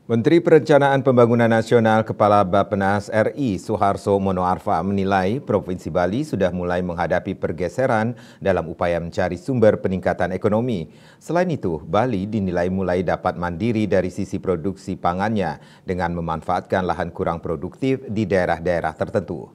Menteri Perencanaan Pembangunan Nasional Kepala Bappenas RI Suharso Monoarfa menilai Provinsi Bali sudah mulai menghadapi pergeseran dalam upaya mencari sumber peningkatan ekonomi. Selain itu, Bali dinilai mulai dapat mandiri dari sisi produksi pangannya dengan memanfaatkan lahan kurang produktif di daerah-daerah tertentu.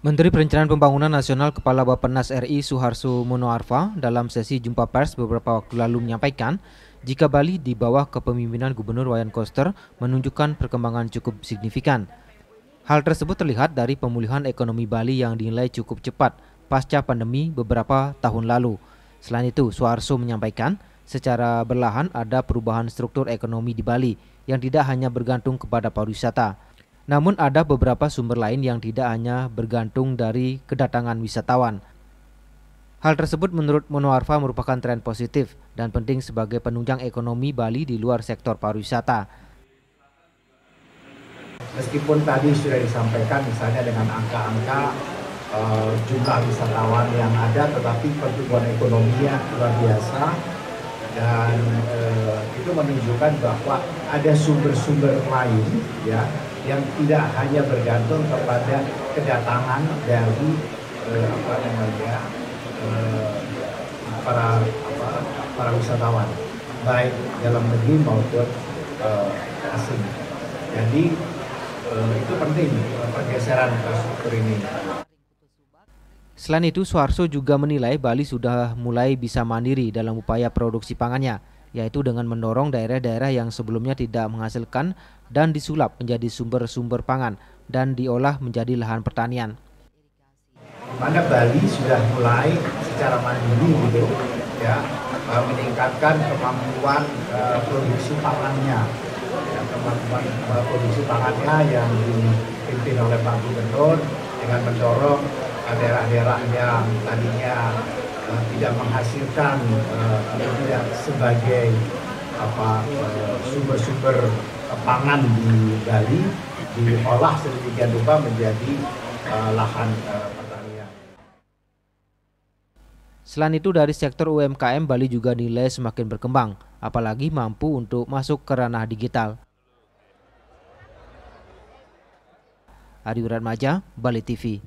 Menteri Perencanaan Pembangunan Nasional Kepala Bappenas RI Suharso Monoarfa dalam sesi jumpa pers beberapa waktu lalu menyampaikan jika Bali di bawah kepemimpinan Gubernur Wayan Koster menunjukkan perkembangan cukup signifikan. Hal tersebut terlihat dari pemulihan ekonomi Bali yang dinilai cukup cepat pasca pandemi beberapa tahun lalu. Selain itu, Suharso menyampaikan secara berlahan ada perubahan struktur ekonomi di Bali yang tidak hanya bergantung kepada pariwisata. Namun ada beberapa sumber lain yang tidak hanya bergantung dari kedatangan wisatawan. Hal tersebut menurut Monoarfa merupakan tren positif dan penting sebagai penunjang ekonomi Bali di luar sektor pariwisata. Meskipun tadi sudah disampaikan misalnya dengan angka-angka jumlah wisatawan yang ada, tetapi pertumbuhan ekonominya luar biasa dan itu menunjukkan bahwa ada sumber-sumber lain ya yang tidak hanya bergantung kepada kedatangan dari para wisatawan baik dalam negeri maupun asing. Jadi itu penting pergeseran infrastruktur ini. Selain itu, Suharso juga menilai Bali sudah mulai bisa mandiri dalam upaya produksi pangannya, yaitu dengan mendorong daerah-daerah yang sebelumnya tidak menghasilkan dan disulap menjadi sumber-sumber pangan dan diolah menjadi lahan pertanian. Di mana Bali sudah mulai secara mandiri gitu ya, meningkatkan kemampuan produksi pangannya. Ya, kemampuan produksi pangannya yang dipimpin oleh Pak Gubernur dengan mendorong daerah-daerah yang tadinya tidak menghasilkan tidak sebagai sumber-sumber pangan di Bali diolah sedemikian rupa menjadi lahan pertanian. Selain itu, dari sektor UMKM Bali juga nilai semakin berkembang, apalagi mampu untuk masuk ke ranah digital. Adi Wiratmaja, Bali TV.